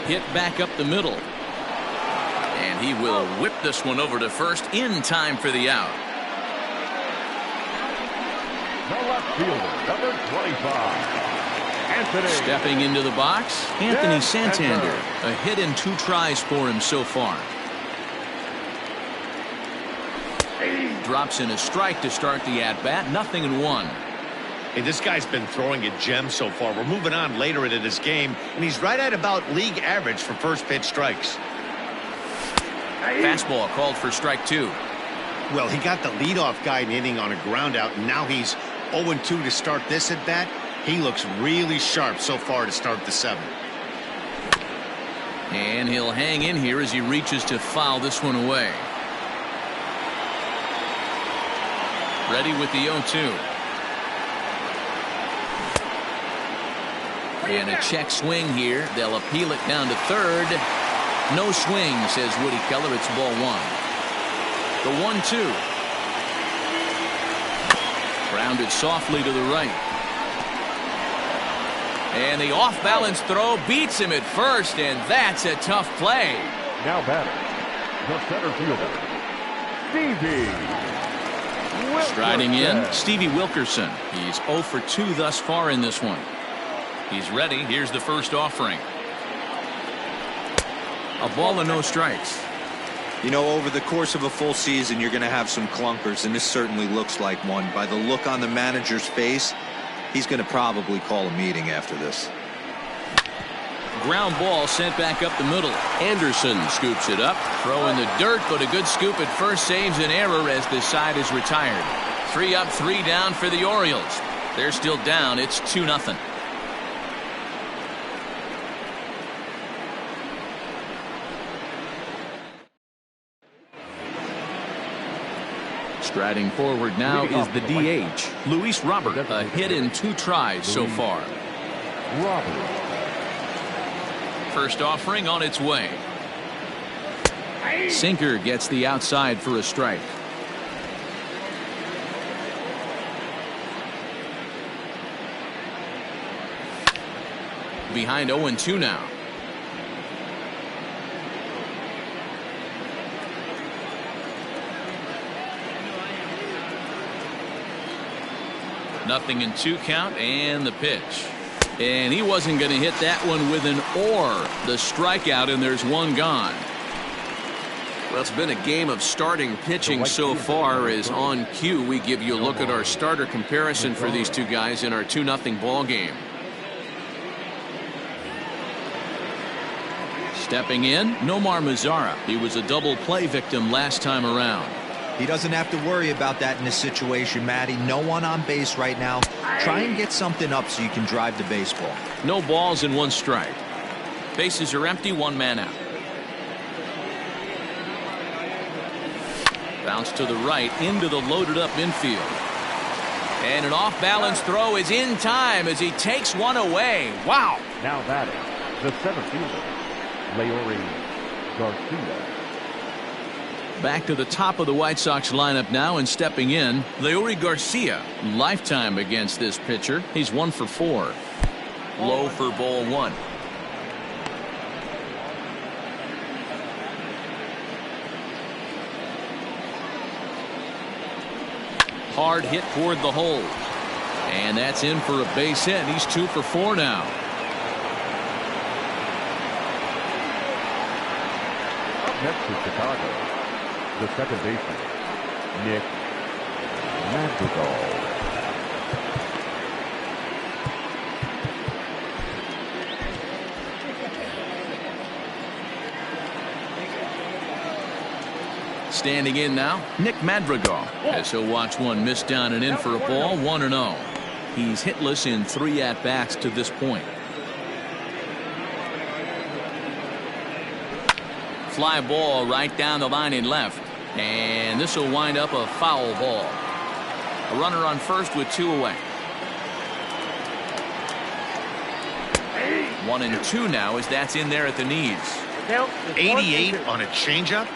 Hit back up the middle. And he will whip this one over to first in time for the out. The left fielder, number 25. Anthony. Stepping into the box, Anthony Santander. A hit in 2 tries for him so far. Drops in a strike to start the at-bat. 0-1. Hey, this guy's been throwing a gem so far. We're moving on later into this game, and he's right at about league average for first pitch strikes. Fastball called for strike 2. Well, he got the leadoff guy inning on a ground out, and now he's 0-2 to start this at bat. He looks really sharp so far to start the 7th. And he'll hang in here as he reaches to foul this one away. Ready with the 0-2. And a check swing here. They'll appeal it down to third. No swing, says Woody Keller. It's ball 1. The 1-2. Grounded softly to the right. And the off-balance throw beats him at first, and that's a tough play. Now batting, the center fielder, Stevie Wilkerson. Striding in, Stevie Wilkerson. He's 0 for 2 thus far in this one. He's ready. Here's the first offering. A ball and no strikes. You know, over the course of a full season, you're going to have some clunkers, and this certainly looks like one. By the look on the manager's face, he's going to probably call a meeting after this. Ground ball sent back up the middle. Anderson scoops it up. Throw in the dirt, but a good scoop at first saves an error as this side is retired. 3 up, 3 down for the Orioles. They're still down. It's 2-0. Striding forward now is the DH, Luis Robert. A hit in 2 tries so far. Robert. First offering on its way. Sinker gets the outside for a strike. Behind 0-2 now. Nothing in 2 count, and the pitch. And he wasn't going to hit that one with an or. The strikeout, and there's one gone. Well, it's been a game of starting pitching so far. As on cue, we give you a look at our starter comparison for these two guys in our 2-0 ball game. Stepping in, Nomar Mazara. He was a double play victim last time around. He doesn't have to worry about that in this situation, Matty. No one on base right now. Try and get something up so you can drive the baseball. No balls and 1 strike. Bases are empty, 1 man out. Bounce to the right into the loaded up infield. And an off balance throw is in time as he takes one away. Wow. Now batting, the center fielder, Leori Garcia. Back to the top of the White Sox lineup now, and stepping in, Leori Garcia. Lifetime against this pitcher. He's 1 for 4. Low for ball 1. Hard hit toward the hole. And that's in for a base hit. He's 2 for 4 now. Up next to Chicago, the second baseman, Nick Madrigal. Standing in now, Nick Madrigal, as he'll watch one miss down and in for a ball, 1-0. He's hitless in 3 at-bats to this point. Fly ball right down the line in left. And this will wind up a foul ball. A runner on first with 2 away. 1-2 now as that's in there at the knees. 88 on a changeup?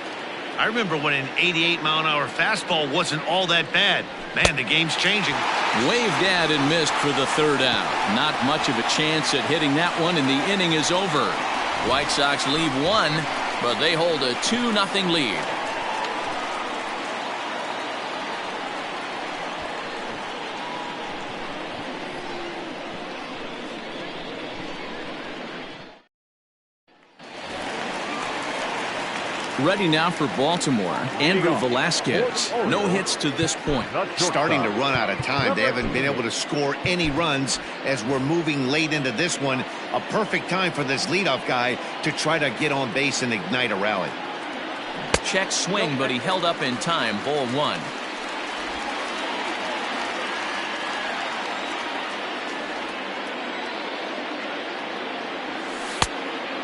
I remember when an 88-mile-an-hour fastball wasn't all that bad. Man, the game's changing. Waved at and missed for the 3rd out. Not much of a chance at hitting that one, and the inning is over. White Sox leave 1, but they hold a 2-0 lead. Ready now for Baltimore, Andrew Velasquez. No hits to this point. Starting to run out of time. They haven't been able to score any runs as we're moving late into this one. A perfect time for this leadoff guy to try to get on base and ignite a rally. Check swing, but he held up in time. Ball 1.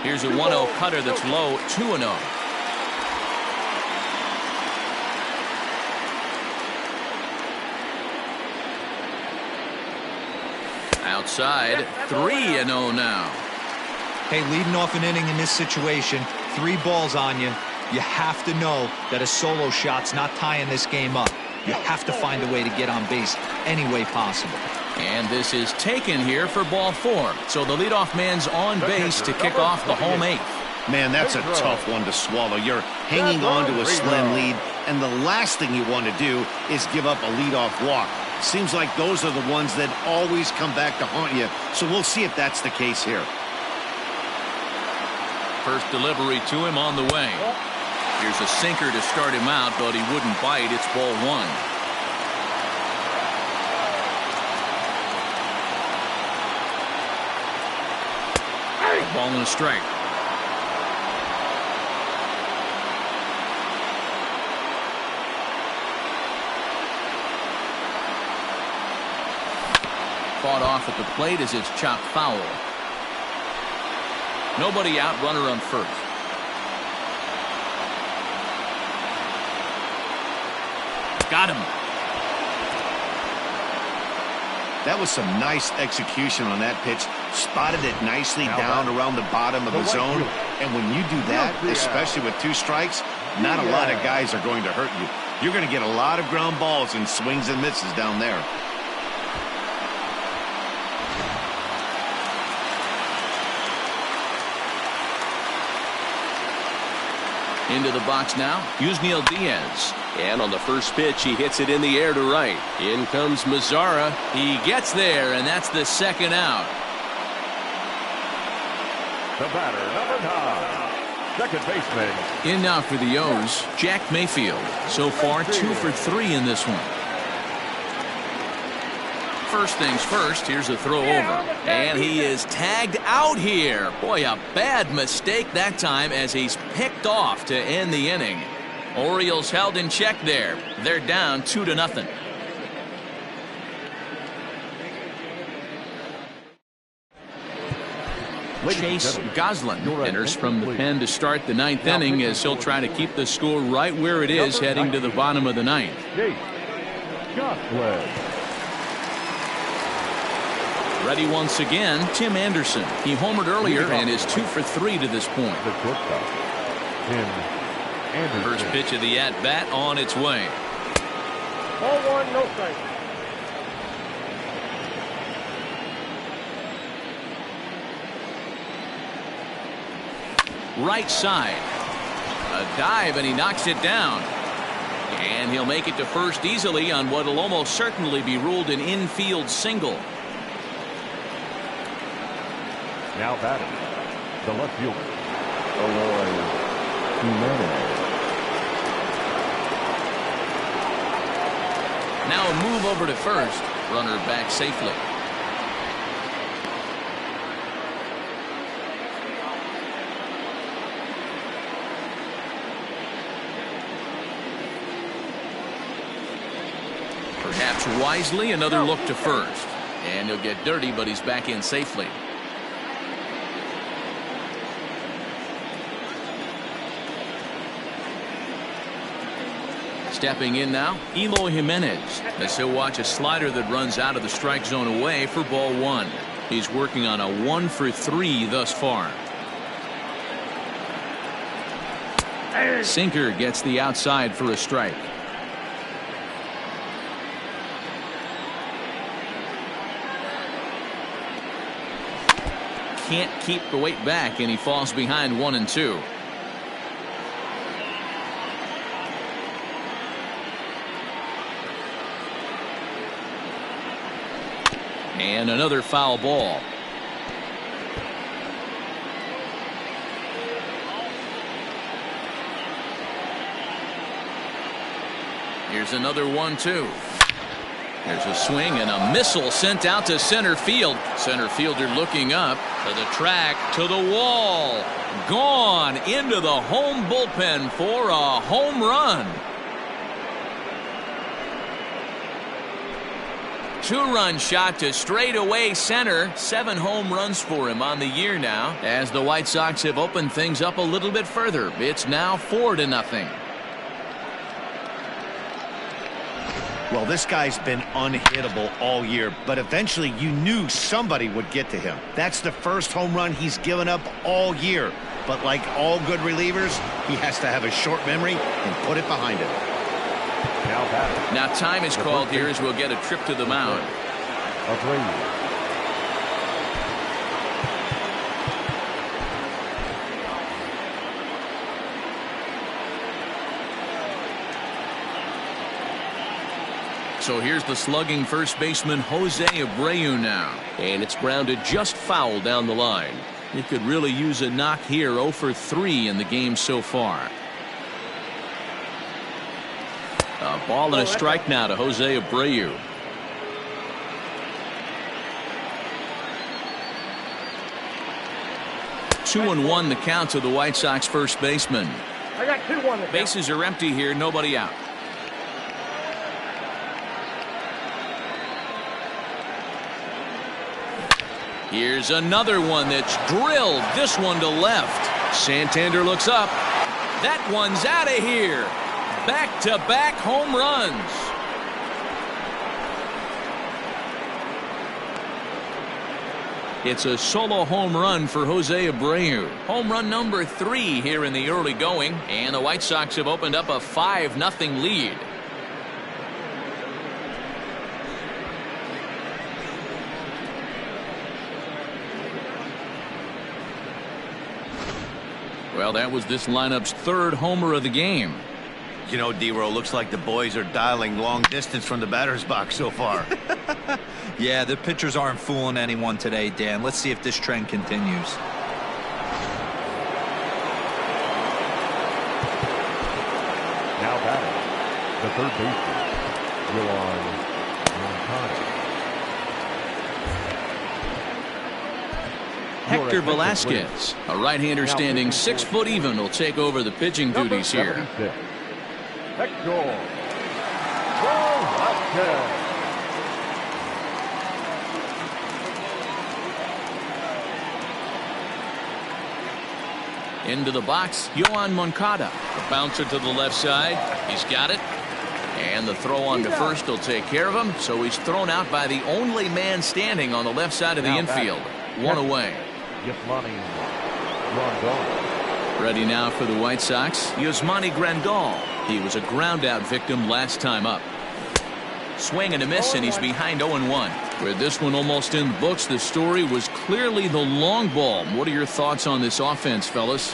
Here's a 1-0 cutter that's low, 2-0. Outside, 3-0 now. Hey, leading off an inning in this situation, 3 balls on you. You have to know that a solo shot's not tying this game up. You have to find a way to get on base any way possible. And this is taken here for ball 4. So the leadoff man's on base to kick off the home 8th. Man, that's a tough one to swallow. You're hanging on to a slim lead, and the last thing you want to do is give up a leadoff walk. Seems like those are the ones that always come back to haunt you, so we'll see if that's the case here. First delivery to him on the way. Here's a sinker to start him out, but he wouldn't bite. It's ball 1. Ball and a strike. Fought off at the plate as it's chopped foul. Nobody out, runner on first. Got him. That was some nice execution on that pitch. Spotted it nicely down around the bottom of the zone. And when you do that, especially with 2 strikes, not a lot of guys are going to hurt you. You're going to get a lot of ground balls and swings and misses down there. Into the box now, Yusniel Diaz. And on the first pitch, he hits it in the air to right. In comes Mazzara. He gets there, and that's the second out. The batter, number 9, second baseman. In now for the O's, Jack Mayfield. So far, 2 for 3 in this one. First things first, here's a throw over. And he is tagged out here. Boy, a bad mistake that time as he's picked off to end the inning. Orioles held in check there. They're down 2-0. Chase Goslin enters from the pen to start the 9th inning as he'll try to keep the score right where it is heading to the bottom of the 9th. Ready once again, Tim Anderson. He homered earlier and is 2 for 3 to this point. First pitch of the at-bat on its way. Ball 1, no strike. Right side. A dive and he knocks it down. And he'll make it to first easily on what will almost certainly be ruled an infield single. Now batting, the left fielder, Now a move over to first. Runner back safely. Perhaps wisely, another look to first. And he'll get dirty, but he's back in safely. Stepping in now, Eloy Jimenez, as he'll watch a slider that runs out of the strike zone away for ball 1. He's working on a 1 for 3 thus far. Sinker gets the outside for a strike. Can't keep the weight back, and he falls behind 1-2. And another foul ball. Here's another 1-2. There's a swing and a missile sent out to center field. Center fielder looking up to the track, to the wall. Gone into the home bullpen for a home run. 2-run shot to straightaway center. 7 home runs for him on the year now, as the White Sox have opened things up a little bit further. It's now 4-0. Well, this guy's been unhittable all year, but eventually you knew somebody would get to him. That's the first home run he's given up all year. But like all good relievers, he has to have a short memory and put it behind him. Now time is called here as we'll get a trip to the mound. Abreu. So here's the slugging first baseman Jose Abreu now. And it's grounded just foul down the line. He could really use a knock here. 0 for 3 in the game so far. A ball and a strike now to Jose Abreu. 2-1 the count to the White Sox first baseman. I got 2-1. Bases are empty here, nobody out. Here's another one that's drilled. This one to left. Santander looks up. That one's out of here. Back-to-back home runs. It's a solo home run for Jose Abreu. Home run number 3 here in the early going. And the White Sox have opened up a 5-0 lead. Well, that was this lineup's 3rd homer of the game. You know, D-Row, looks like the boys are dialing long distance from the batter's box so far. Yeah, the pitchers aren't fooling anyone today, Dan. Let's see if this trend continues. Now batting, the third baseman, Moncada. Hector Velasquez, a right-hander standing 6 foot even, will take over the pitching duties here. Hector Velasquez. Into the box, Yoan Moncada. The bouncer to the left side. He's got it. And the throw on to first will take care of him. So he's thrown out by the only man standing on the left side of the infield. 1 away. Ready now for the White Sox, Yasmani Grandal. He was a ground-out victim last time up. Swing and a miss, and he's behind 0-1. With this one almost in the books, the story was clearly the long ball. What are your thoughts on this offense, fellas?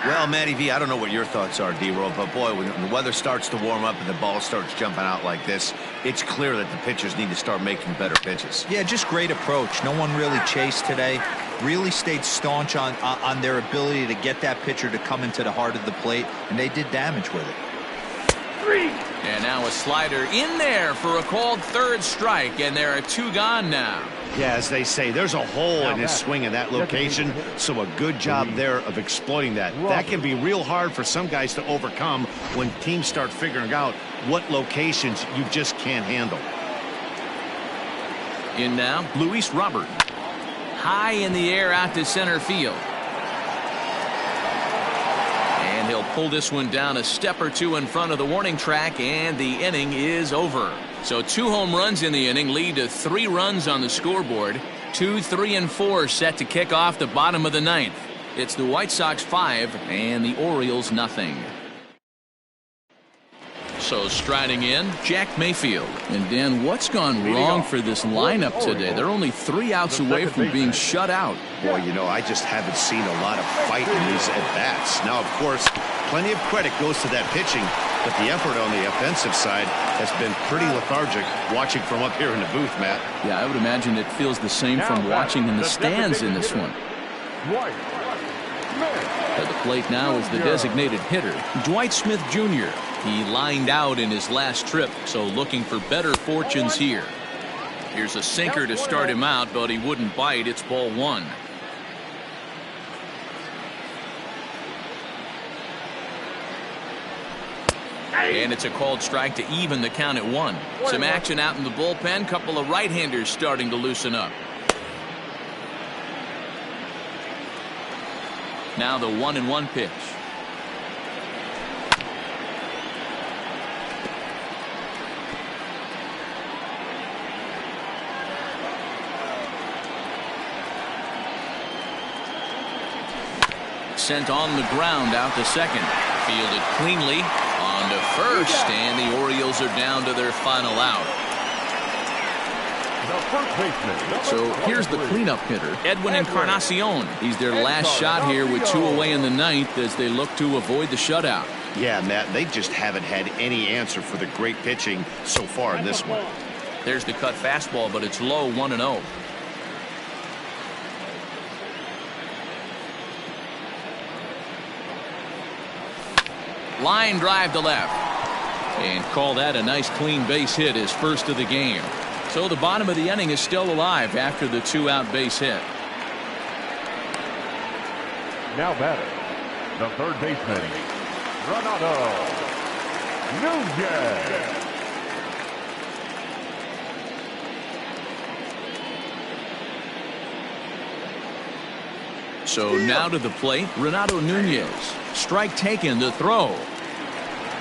Well, Matty V, I don't know what your thoughts are, D-Roll, but boy, when the weather starts to warm up and the ball starts jumping out like this, it's clear that the pitchers need to start making better pitches. Yeah, just great approach. No one really chased today. Really stayed staunch on their ability to get that pitcher to come into the heart of the plate, and they did damage with it. And now a slider in there for a called 3rd strike, and there are 2 gone now. Yeah, as they say, there's a hole in his swing in that location, so a good job there of exploiting that. That can be real hard for some guys to overcome when teams start figuring out what locations you just can't handle. In now, Luis Robert. High in the air out to center field. And he'll pull this one down a step or 2 in front of the warning track, and the inning is over. So 2 home runs in the inning lead to 3 runs on the scoreboard. 2, 3, and 4 set to kick off the bottom of the 9th. It's the White Sox 5 and the Orioles nothing. So striding in, Jack Mayfield. And Dan, what's gone wrong for this lineup today? They're only 3 outs away from being shut out. Boy, you know, I just haven't seen a lot of fight in these at-bats. Now, of course, plenty of credit goes to that pitching, but the effort on the offensive side has been pretty lethargic watching from up here in the booth, Matt. Yeah, I would imagine it feels the same from watching in the stands in this one. At the plate now is the designated hitter, Dwight Smith Jr. He lined out in his last trip, so looking for better fortunes here. Here's a sinker to start him out, but he wouldn't bite. It's ball 1. And it's a called strike to even the count at 1. Some action out in the bullpen. Couple of right-handers starting to loosen up. Now the 1-1 pitch. Sent on the ground out to second. Fielded cleanly on to first, and the Orioles are down to their final out. the first baseman. So here's the cleanup hitter, Edwin Encarnacion. He's their last shot here with 2 away in the ninth as they look to avoid the shutout. Yeah, Matt, they just haven't had any answer for the great pitching so far in this one. There's the cut fastball, but it's low, 1-0. Line drive to left. And call that a nice clean base hit, his first of the game. So the bottom of the inning is still alive after the 2-out base hit. Now batting, the third baseman, Renato Nunez. So now to the plate, Renato Nunez. Strike taken, the throw.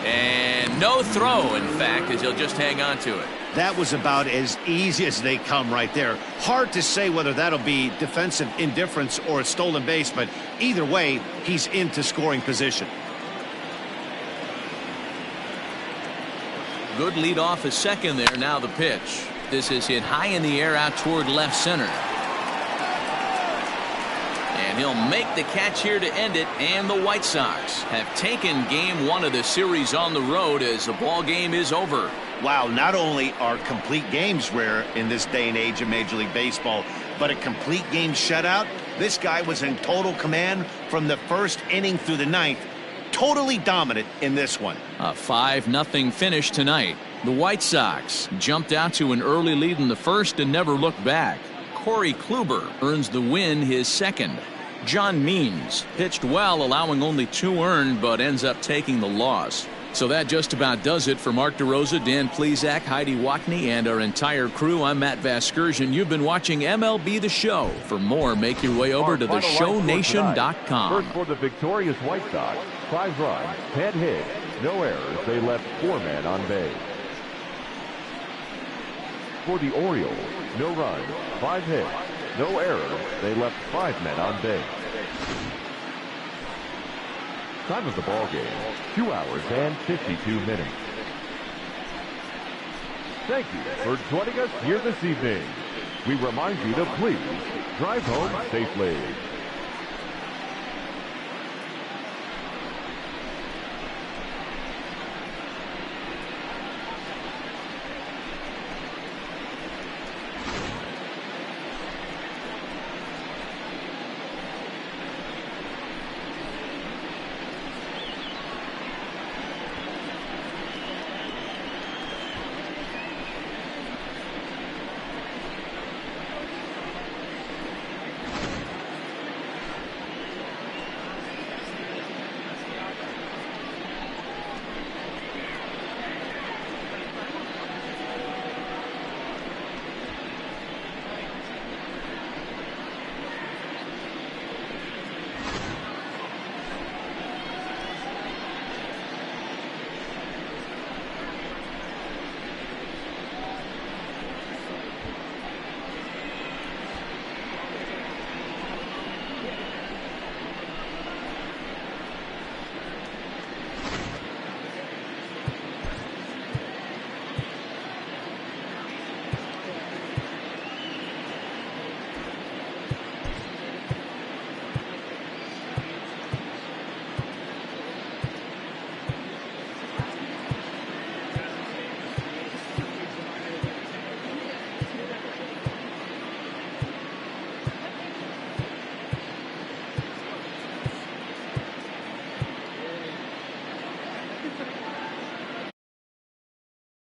And no throw, in fact, as he'll just hang on to it. That was about as easy as they come right there. Hard to say whether that'll be defensive indifference or a stolen base, but either way, he's into scoring position. Good lead off his second there. Now the pitch. This is hit high in the air out toward left center. And he'll make the catch here to end it, and the White Sox have taken game 1 of the series on the road as the ball game is over. Wow, not only are complete games rare in this day and age of Major League Baseball, but a complete game shutout. This guy was in total command from the first inning through the ninth. Totally dominant in this one. A 5-0 finish tonight. The White Sox jumped out to an early lead in the first and never looked back. Corey Kluber earns the win, his second. John Means pitched well, allowing only 2 earned, but ends up taking the loss. So that just about does it for Mark DeRosa, Dan Plesac, Heidi Watney, and our entire crew. I'm Matt Vasgersian. You've been watching MLB The Show. For more, make your way over to theshownation.com. First for the victorious White Sox, 5 runs, 10 hits, no errors. They left 4 men on base. For the Orioles, no runs, 5 hits, no errors. They left 5 men on base. Time of the ball game, 2 hours and 52 minutes. Thank you for joining us here this evening. We remind you to please drive home safely.